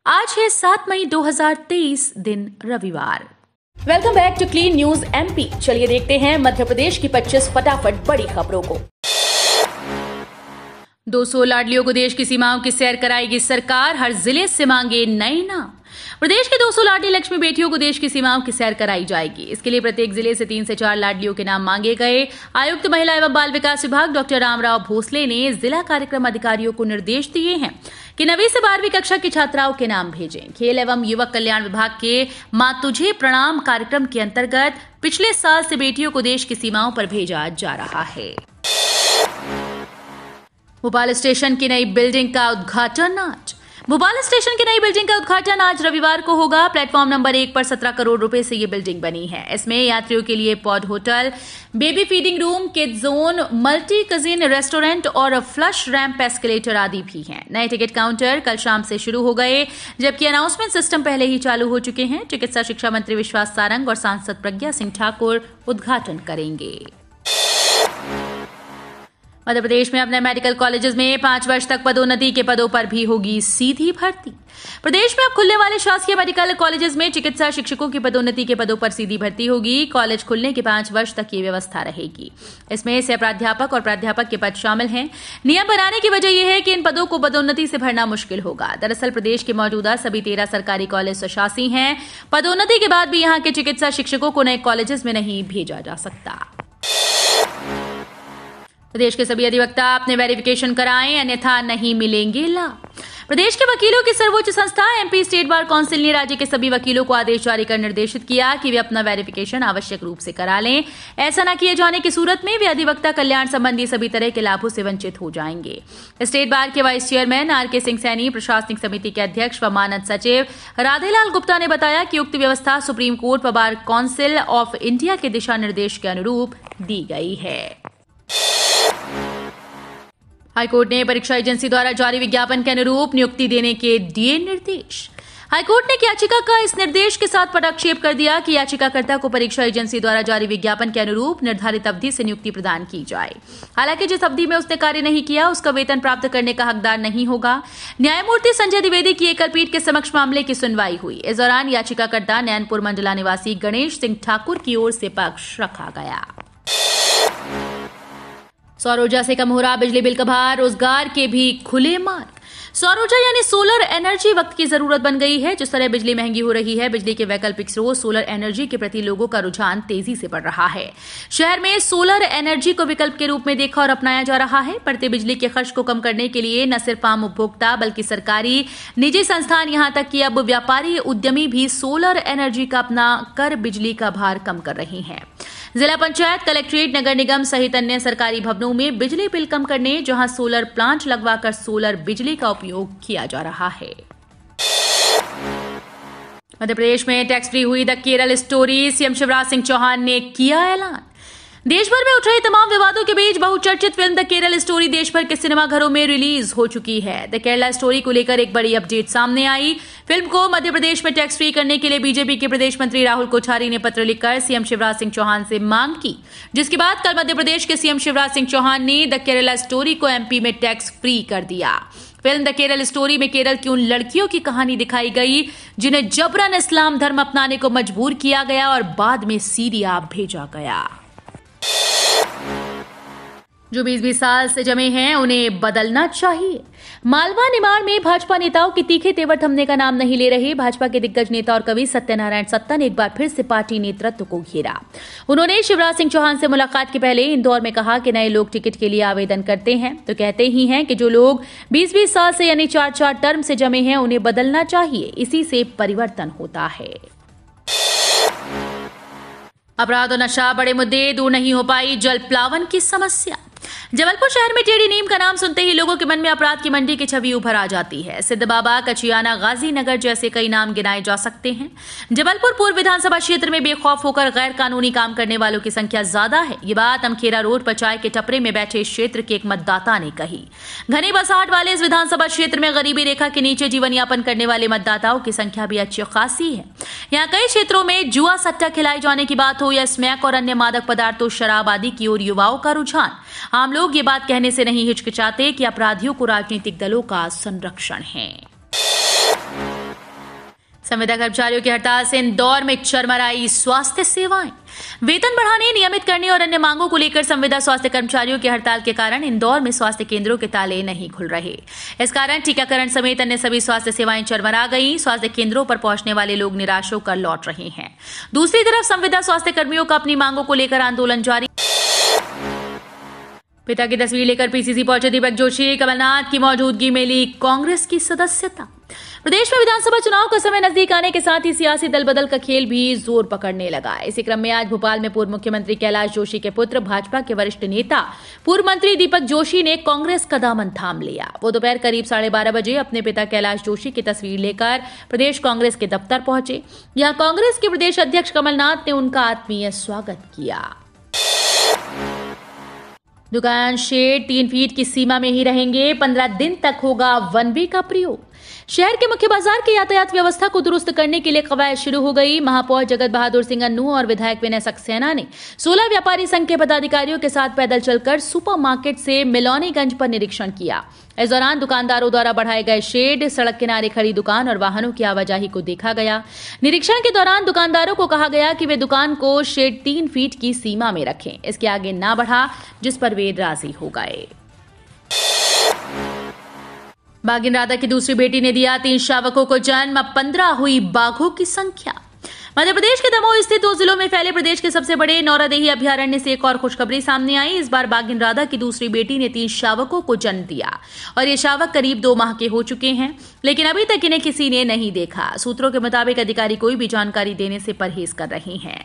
आज है 7 मई 2023 दिन रविवार। Welcome back to clean news MP. चलिए देखते हैं मध्य प्रदेश की 25 फटाफट बड़ी खबरों को। 200 लाडलियों को देश की सीमाओं की सैर कराएगी सरकार, हर जिले से मांगे नए नाम। प्रदेश के 200 लाडली लक्ष्मी बेटियों को देश की सीमाओं की सैर कराई जाएगी। इसके लिए प्रत्येक जिले से 3 से 4 लाडलियों के नाम मांगे गए। आयुक्त महिला एवं बाल विकास विभाग डॉक्टर रामराव भोसले ने जिला कार्यक्रम अधिकारियों को निर्देश दिए हैं कि 9वीं से 12वीं कक्षा की छात्राओं के नाम भेजें। खेल एवं युवक कल्याण विभाग के मां तुझे प्रणाम कार्यक्रम के अंतर्गत पिछले साल से बेटियों को देश की सीमाओं पर भेजा जा रहा है। भोपाल स्टेशन की नई बिल्डिंग का उद्घाटन आज। भोपाल स्टेशन की नई बिल्डिंग का उद्घाटन आज रविवार को होगा। प्लेटफॉर्म नंबर 1 पर 17 करोड़ रुपए से ये बिल्डिंग बनी है। इसमें यात्रियों के लिए pod hotel, baby feeding room, kid zone, multi cousin restaurant और फ्लश रैंप एस्केलेटर आदि भी हैं। नए टिकट काउंटर कल शाम से शुरू हो गए, जबकि अनाउंसमेंट सिस्टम पहले ही चालू हो चुके हैं। चिकित्सा शिक्षा मंत्री विश्वास सारंग और सांसद प्रज्ञा सिंह ठाकुर उद्घाटन करेंगे। मध्य प्रदेश में अपने मेडिकल कॉलेजेस में 5 वर्ष तक पदोन्नति के पदों पर भी होगी सीधी भर्ती। प्रदेश में अब खुलने वाले शासकीय मेडिकल कॉलेजेस में चिकित्सा शिक्षकों की पदोन्नति के पदों पर सीधी भर्ती होगी। कॉलेज खुलने के 5 वर्ष तक ये व्यवस्था रहेगी। इसमें सह प्राध्यापक और प्राध्यापक के पद शामिल हैं। नियम बनाने की वजह यह है कि इन पदों को पदोन्नति से भरना मुश्किल होगा। दरअसल प्रदेश के मौजूदा सभी 13 सरकारी कॉलेज स्वशासी हैं। पदोन्नति के बाद भी यहाँ के चिकित्सा शिक्षकों को नए कॉलेजेस में नहीं भेजा जा सकता। प्रदेश के सभी अधिवक्ता अपने वेरिफिकेशन कराएं, अन्यथा नहीं मिलेंगे लाभ। प्रदेश के वकीलों की सर्वोच्च संस्था एमपी स्टेट बार काउंसिल ने राज्य के सभी वकीलों को आदेश जारी कर निर्देशित किया कि वे अपना वेरिफिकेशन आवश्यक रूप से करा लें। ऐसा न किए जाने की सूरत में वे अधिवक्ता कल्याण संबंधी सभी तरह के लाभों से वंचित हो जाएंगे। स्टेट बार के vice chairman R K. Singh Saini, प्रशासनिक समिति के अध्यक्ष व मानद सचिव राधेलाल गुप्ता ने बताया कि उक्त व्यवस्था सुप्रीम कोर्ट व बार काउंसिल ऑफ इंडिया के दिशा निर्देश के अनुरूप दी गई है। हाईकोर्ट ने परीक्षा एजेंसी द्वारा जारी विज्ञापन के अनुरूप नियुक्ति देने के दिए निर्देश। हाईकोर्ट ने याचिका का इस निर्देश के साथ पटाक्षेप कर दिया कि याचिकाकर्ता को परीक्षा एजेंसी द्वारा जारी विज्ञापन के अनुरूप निर्धारित अवधि से नियुक्ति प्रदान की जाए। हालांकि जिस अवधि में उसने कार्य नहीं किया उसका वेतन प्राप्त करने का हकदार नहीं होगा। न्यायमूर्ति संजय द्विवेदी की एकल पीठ के समक्ष मामले की सुनवाई हुई। इस दौरान याचिकाकर्ता नैनपुर मंडला निवासी गणेश सिंह ठाकुर की ओर से पक्ष रखा गया। सौर ऊर्जा से कम हो रहा बिजली बिल का भार, रोजगार के भी खुले मार्ग। सौर ऊर्जा यानी सोलर एनर्जी वक्त की जरूरत बन गई है। जिस तरह बिजली महंगी हो रही है, बिजली के वैकल्पिक स्रोत सोलर एनर्जी के प्रति लोगों का रुझान तेजी से बढ़ रहा है। शहर में सोलर एनर्जी को विकल्प के रूप में देखा और अपनाया जा रहा है। बढ़ते बिजली के खर्च को कम करने के लिए न सिर्फ आम उपभोक्ता बल्कि सरकारी, निजी संस्थान, यहां तक कि अब व्यापारी उद्यमी भी सोलर एनर्जी का अपना कर बिजली का भार कम कर रहे हैं। जिला पंचायत, कलेक्ट्रेट, नगर निगम सहित अन्य सरकारी भवनों में बिजली बिल कम करने जहां सोलर प्लांट लगवाकर सोलर बिजली का उपयोग किया जा रहा है। मध्य प्रदेश में टैक्स फ्री हुई the Kerala story. CM Shivraj Singh Chouhan ने किया ऐलान। देश भर में उठ रहे तमाम विवादों के बीच बहुचर्चित फिल्म द केरल स्टोरी देश भर के सिनेमाघरों में रिलीज हो चुकी है। द केरला स्टोरी को लेकर एक बड़ी अपडेट सामने आई। फिल्म को मध्य प्रदेश में टैक्स फ्री करने के लिए बीजेपी के प्रदेश मंत्री राहुल कोठारी ने पत्र लिखकर सीएम शिवराज सिंह चौहान से मांग की, जिसके बाद कल मध्य प्रदेश के सीएम शिवराज सिंह चौहान ने द केरला स्टोरी को एमपी में टैक्स फ्री कर दिया। फिल्म द केरल स्टोरी में केरल की उन लड़कियों की कहानी दिखाई गई जिन्हें जबरन इस्लाम धर्म अपनाने को मजबूर किया गया और बाद में सीरिया भेजा गया। जो 20-20 साल से जमे हैं उन्हें बदलना चाहिए। मालवा निमाड़ में भाजपा नेताओं के तीखे तेवर थमने का नाम नहीं ले रहे। भाजपा के दिग्गज नेता और कवि सत्यनारायण सत्ता ने एक बार फिर से पार्टी नेतृत्व को घेरा। उन्होंने शिवराज सिंह चौहान से मुलाकात के पहले इंदौर में कहा कि नए लोग टिकट के लिए आवेदन करते हैं तो कहते ही हैं कि जो लोग 20-20 साल से यानी 4-4 टर्म से जमे हैं उन्हें बदलना चाहिए। इसी से परिवर्तन होता है। अपराध और नशा बड़े मुद्दे, दूर नहीं हो पाई जल प्लावन की समस्या। जबलपुर शहर में टेढ़ी नीम का नाम सुनते ही लोगों के मन में अपराध की मंडी की छवि उभर आ जाती है। सिद्ध बाबा, कचियाना, गाजीनगर जैसे कई नाम गिनाए जा सकते हैं। जबलपुर पूर्व विधानसभा क्षेत्र में बेखौफ होकर गैर कानूनी काम करने वालों की संख्या ज्यादा है। ये बात अमखेरा रोड पर चाय के टपरे में बैठे इस क्षेत्र के एक मतदाता ने कही। घनी बसाहट वाले इस विधानसभा क्षेत्र में गरीबी रेखा के नीचे जीवन यापन करने वाले मतदाताओं की संख्या भी अच्छी खासी है। यहाँ कई क्षेत्रों में जुआ सट्टा खिलाए जाने की बात हो या स्मैक और अन्य मादक पदार्थों, शराब आदि की ओर युवाओं का रुझान। आम लोग ये बात कहने से नहीं हिचकिचाते कि अपराधियों को राजनीतिक दलों का संरक्षण है। संविदा कर्मचारियों की हड़ताल से इंदौर में चरमराई स्वास्थ्य सेवाएं। वेतन बढ़ाने, नियमित करने और अन्य मांगों को लेकर संविदा स्वास्थ्य कर्मचारियों की हड़ताल के कारण इंदौर में स्वास्थ्य केंद्रों के ताले नहीं खुल रहे। इस कारण टीकाकरण समेत अन्य सभी स्वास्थ्य सेवाएं चरमरा गई। स्वास्थ्य केंद्रों पर पहुंचने वाले लोग निराश होकर लौट रहे हैं। दूसरी तरफ संविदा स्वास्थ्य कर्मियों का अपनी मांगों को लेकर आंदोलन जारी। पिता की तस्वीर लेकर पीसीसी पहुंचे दीपक जोशी। कमलनाथ की मौजूदगी में ली कांग्रेस की सदस्यता। प्रदेश में विधानसभा चुनाव का समय नजदीक आने के साथ ही सियासी दल बदल का खेल भी जोर पकड़ने लगा। इसी क्रम में आज भोपाल में पूर्व मुख्यमंत्री कैलाश जोशी के पुत्र, भाजपा के वरिष्ठ नेता पूर्व मंत्री दीपक जोशी ने कांग्रेस का दामन थाम लिया। वो दोपहर करीब 12:30 बजे अपने पिता कैलाश जोशी की तस्वीर लेकर प्रदेश कांग्रेस के दफ्तर पहुंचे। यहां कांग्रेस के प्रदेश अध्यक्ष कमलनाथ ने उनका आत्मीय स्वागत किया। दुकान, शेड 3 फीट की सीमा में ही रहेंगे। 15 दिन तक होगा वन वे का प्रयोग। शहर के मुख्य बाजार की यातायात व्यवस्था को दुरुस्त करने के लिए कवायद शुरू हो गई। महापौर जगत बहादुर सिंह अन्नू और विधायक विनय सक्सेना ने 16 व्यापारी संघ के पदाधिकारियों के साथ पैदल चलकर सुपरमार्केट से मिलौनीगंज पर निरीक्षण किया। इस दौरान दुकानदारों द्वारा बढ़ाए गए शेड, सड़क किनारे खड़ी दुकान और वाहनों की आवाजाही को देखा गया। निरीक्षण के दौरान दुकानदारों को कहा गया कि वे दुकान को शेड 3 फीट की सीमा में रखें, इसके आगे ना बढ़ा, जिस पर वे राजी हो गए। बाघिन राधा की दूसरी बेटी ने दिया 3 शावकों को जन्म। अब 15 हुई बाघों की संख्या। मध्य प्रदेश के दमोह स्थित 2 जिलों में फैले प्रदेश के सबसे बड़े नौरादेही अभयारण्य से एक और खुशखबरी सामने आई। इस बार बाघिन राधा की दूसरी बेटी ने 3 शावकों को जन्म दिया और ये शावक करीब 2 माह के हो चुके हैं, लेकिन अभी तक इन्हें किसी ने नहीं देखा। सूत्रों के मुताबिक अधिकारी कोई भी जानकारी देने से परहेज कर रहे हैं,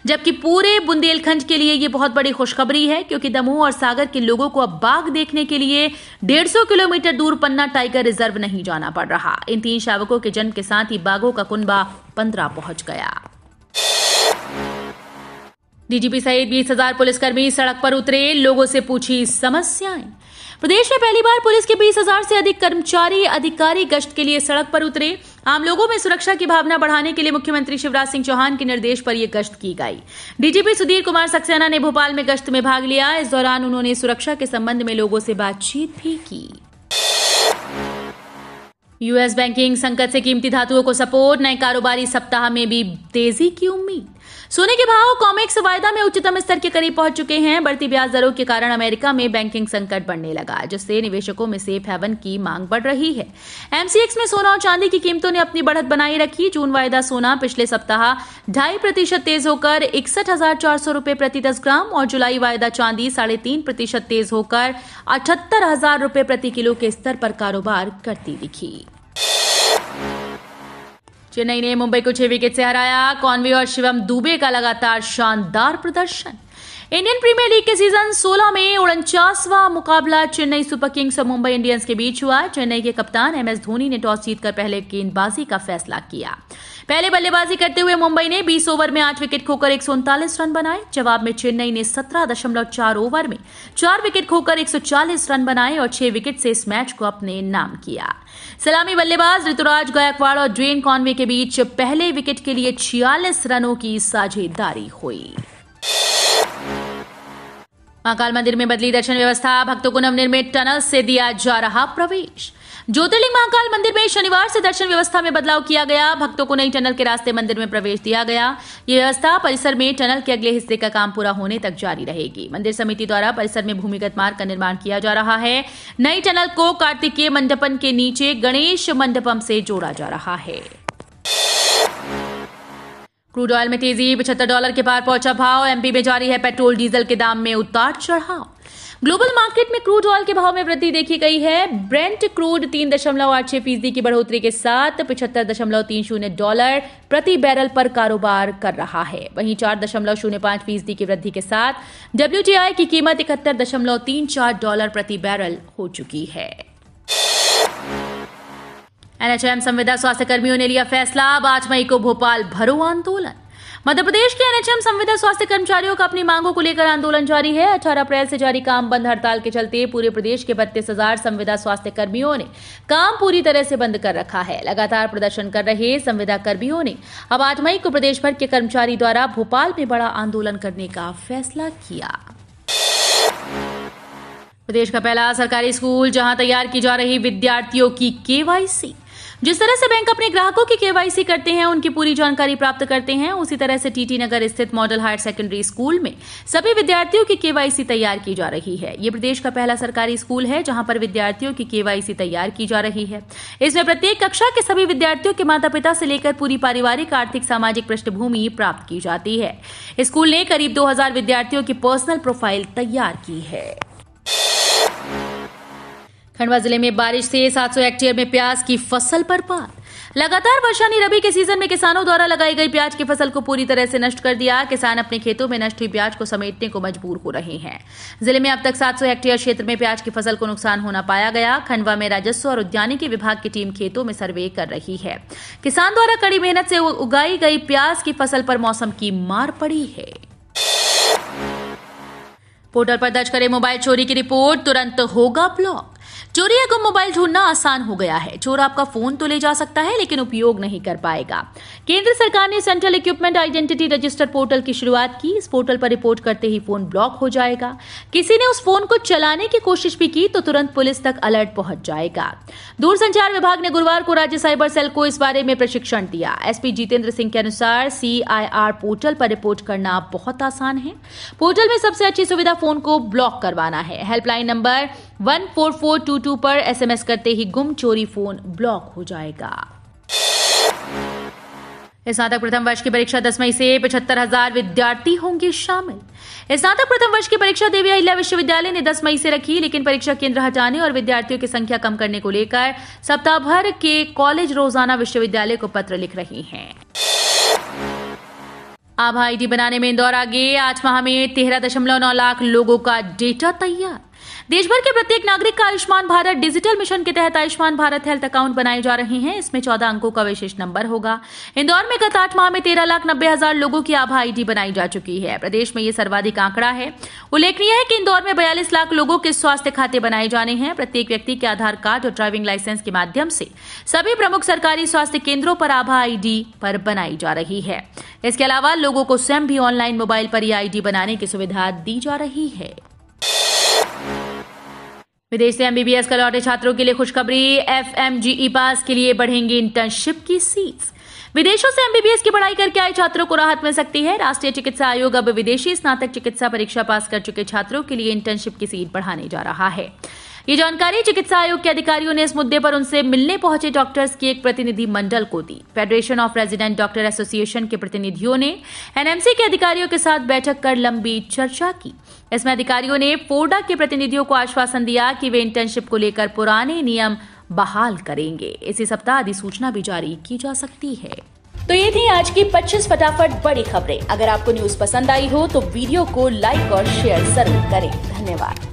जबकि पूरे बुंदेलखंड के लिए ये बहुत बड़ी खुशखबरी है, क्योंकि दमोह और सागर के लोगों को अब बाघ देखने के लिए 150 किलोमीटर दूर पन्ना टाइगर रिजर्व नहीं जाना पड़ रहा। इन 3 शावकों के जन्म के साथ ही बाघों का कुनबा 15 पहुंच गया। डीजीपी सहित 20,000 पुलिसकर्मी सड़क पर उतरे, लोगों से पूछी समस्याएं। प्रदेश में पहली बार पुलिस के 20,000 से अधिक कर्मचारी अधिकारी गश्त के लिए सड़क पर उतरे। आम लोगों में सुरक्षा की भावना बढ़ाने के लिए मुख्यमंत्री शिवराज सिंह चौहान के निर्देश पर यह गश्त की गई। डीजीपी सुधीर कुमार सक्सेना ने भोपाल में गश्त में भाग लिया। इस दौरान उन्होंने सुरक्षा के संबंध में लोगों से बातचीत भी की। यूएस बैंकिंग संकट से कीमती धातुओं को सपोर्ट, नए कारोबारी सप्ताह में भी तेजी की उम्मीद। सोने के भाव कॉमेक्स वायदा में उच्चतम स्तर के करीब पहुंच चुके हैं। बढ़ती ब्याज दरों के कारण अमेरिका में बैंकिंग संकट बढ़ने लगा, जिससे निवेशकों में सेफ हेवन की मांग बढ़ रही है। एमसीएक्स में सोना और चांदी की कीमतों ने अपनी बढ़त बनाई रखी। जून वायदा सोना पिछले सप्ताह 2.5% तेज होकर 61,400 रुपए प्रति 10 ग्राम और जुलाई वायदा चांदी 3.5% तेज होकर 78,000 रुपए प्रति किलो के स्तर पर कारोबार करती दिखी। चेन्नई ने मुंबई को 6 विकेट से हराया। कॉनवे और शिवम दुबे का लगातार शानदार प्रदर्शन। इंडियन प्रीमियर लीग के सीजन 16 में 49वां मुकाबला चेन्नई सुपर किंग्स और मुंबई इंडियंस के बीच हुआ। चेन्नई के कप्तान एमएस धोनी ने टॉस जीतकर पहले गेंदबाजी का फैसला किया। पहले बल्लेबाजी करते हुए मुंबई ने 20 ओवर में 8 विकेट खोकर 139 रन बनाए। जवाब में चेन्नई ने 17.4 ओवर में 4 विकेट खोकर 140 रन बनाए और 6 विकेट से इस मैच को अपने नाम किया। सलामी बल्लेबाज ऋतुराज गायकवाड़ और ड्वेन कॉनवे के बीच पहले विकेट के लिए 46 रनों की साझेदारी हुई। महाकाल मंदिर में बदली दर्शन व्यवस्था, भक्तों को नवनिर्मित टनल से दिया जा रहा प्रवेश। ज्योतिर्लिंग महाकाल मंदिर में शनिवार से दर्शन व्यवस्था में बदलाव किया गया। भक्तों को नई टनल के रास्ते मंदिर में प्रवेश दिया गया। यह व्यवस्था परिसर में टनल के अगले हिस्से का काम पूरा होने तक जारी रहेगी। मंदिर समिति द्वारा परिसर में भूमिगत मार्ग का निर्माण किया जा रहा है। नई टनल को कार्तिकेय मंडपम के नीचे गणेश मंडपम से जोड़ा जा रहा है। क्रूड ऑयल में तेजी, $75 के पार पहुंचा भाव। एमपी में जारी है पेट्रोल डीजल के दाम में उतार चढ़ाव। ग्लोबल मार्केट में क्रूड ऑयल के भाव में वृद्धि देखी गई है। ब्रेंट क्रूड 3.86% की बढ़ोतरी के साथ $75.30 प्रति बैरल पर कारोबार कर रहा है। वहीं 4.05% की वृद्धि के साथ WTI की कीमत $71.34 प्रति बैरल हो चुकी है। एनएचएम संविदा स्वास्थ्य कर्मियों ने लिया फैसला। 8 मई को भोपाल भरो आंदोलन। मध्य प्रदेश के एनएचएम संविदा स्वास्थ्य कर्मचारियों का अपनी मांगों को लेकर आंदोलन जारी है। 18 अप्रैल से जारी काम बंद हड़ताल के चलते पूरे प्रदेश के 32,000 संविदा स्वास्थ्य कर्मियों ने काम पूरी तरह से बंद कर रखा है। लगातार प्रदर्शन कर रहे संविदा कर्मियों ने अब 8 मई को प्रदेश भर के कर्मचारी द्वारा भोपाल में बड़ा आंदोलन करने का फैसला किया। प्रदेश का पहला सरकारी स्कूल जहां तैयार की जा रही विद्यार्थियों की केवाईसी। जिस तरह से बैंक अपने ग्राहकों की केवाईसी करते हैं, उनकी पूरी जानकारी प्राप्त करते हैं, उसी तरह से टीटी नगर स्थित मॉडल हायर सेकेंडरी स्कूल में सभी विद्यार्थियों की केवाईसी तैयार की जा रही है। ये प्रदेश का पहला सरकारी स्कूल है जहां पर विद्यार्थियों की केवाईसी तैयार की जा रही है। इसमें प्रत्येक कक्षा के सभी विद्यार्थियों के माता पिता से लेकर पूरी पारिवारिक, आर्थिक, सामाजिक पृष्ठभूमि प्राप्त की जाती है। स्कूल ने करीब 2000 विद्यार्थियों की पर्सनल प्रोफाइल तैयार की है। खंडवा जिले में बारिश से 700 हेक्टेयर में प्याज की फसल बर्बाद। लगातार वर्षा ने रबी के सीजन में किसानों द्वारा लगाई गई प्याज की फसल को पूरी तरह से नष्ट कर दिया। किसान अपने खेतों में नष्ट हुई प्याज को समेटने को मजबूर हो रहे हैं। जिले में अब तक 700 हेक्टेयर क्षेत्र में प्याज की फसल को नुकसान होना पाया गया। खंडवा में राजस्व और उद्यानिकी विभाग की टीम खेतों में सर्वे कर रही है। किसान द्वारा कड़ी मेहनत से उगाई गई प्याज की फसल पर मौसम की मार पड़ी है। पोर्टल पर दर्ज करें मोबाइल चोरी की रिपोर्ट, तुरंत होगा ब्लॉक। चोरी या गुम मोबाइल ढूंढना आसान हो गया है। चोर आपका फोन तो ले जा सकता है लेकिन उपयोग नहीं कर पाएगा। केंद्र सरकार ने central equipment identity register portal की शुरुआत की। इस पोर्टल पर रिपोर्ट करते ही फोन ब्लॉक हो जाएगा। किसी ने उस फोन को चलाने की कोशिश भी की तो तुरंत पुलिस तक अलर्ट पहुंच जाएगा। दूरसंचार विभाग ने गुरुवार को राज्य साइबर सेल को इस बारे में प्रशिक्षण दिया। एसपी जितेंद्र सिंह के अनुसार CIR पोर्टल पर रिपोर्ट करना बहुत आसान है। पोर्टल में सबसे अच्छी सुविधा फोन को ब्लॉक करवाना है। हेल्पलाइन नंबर 14422 पर SMS करते ही गुम चोरी फोन ब्लॉक हो जाएगा। स्नातक प्रथम वर्ष की परीक्षा 10 मई से 75,000 विद्यार्थी होंगे शामिल। स्नातक प्रथम वर्ष की परीक्षा देवी अहिल्या विश्वविद्यालय ने 10 मई से रखी, लेकिन परीक्षा केंद्र हटाने और विद्यार्थियों की संख्या कम करने को लेकर सप्ताह भर के कॉलेज रोजाना विश्वविद्यालय को पत्र लिख रही हैं। आभा ID बनाने में इंदौर आगे। 8 माह में 13.9 लाख लोगों का डेटा तैयार। देश भर के प्रत्येक नागरिक का आयुष्मान भारत डिजिटल मिशन के तहत आयुष्मान भारत हेल्थ अकाउंट बनाए जा रहे हैं। इसमें 14 अंकों का विशेष नंबर होगा। इंदौर में गत 8 माह में 13,90,000 लोगों की आभा ID बनाई जा चुकी है। प्रदेश में ये सर्वाधिक आंकड़ा है। उल्लेखनीय है कि इंदौर में 42 लाख लोगों के स्वास्थ्य खाते बनाए जाने हैं। प्रत्येक व्यक्ति के आधार कार्ड और ड्राइविंग लाइसेंस के माध्यम से सभी प्रमुख सरकारी स्वास्थ्य केंद्रों पर आभा ID पर बनाई जा रही है। इसके अलावा लोगों को स्वयं भी ऑनलाइन मोबाइल पर यह ID बनाने की सुविधा दी जा रही है। विदेश से MBBS का लौटे छात्रों के लिए खुशखबरी। FMGE पास के लिए बढ़ेंगी इंटर्नशिप की सीट्स। विदेशों से MBBS की पढ़ाई करके आए छात्रों को राहत मिल सकती है। राष्ट्रीय चिकित्सा आयोग अब विदेशी स्नातक चिकित्सा परीक्षा पास कर चुके छात्रों के लिए इंटर्नशिप की सीट बढ़ाने जा रहा है। ये जानकारी चिकित्सा आयोग के अधिकारियों ने इस मुद्दे पर उनसे मिलने पहुंचे डॉक्टर्स के एक प्रतिनिधि मंडल को दी। Federation of resident doctor association के प्रतिनिधियों ने NMC के अधिकारियों के साथ बैठक कर लंबी चर्चा की। इसमें अधिकारियों ने फोर्डा के प्रतिनिधियों को आश्वासन दिया कि वे इंटर्नशिप को लेकर पुराने नियम बहाल करेंगे। इसी सप्ताह अधिसूचना भी जारी की जा सकती है। तो ये थी आज की 25 फटाफट बड़ी खबरें। अगर आपको न्यूज पसंद आई हो तो वीडियो को लाइक और शेयर जरूर करें। धन्यवाद।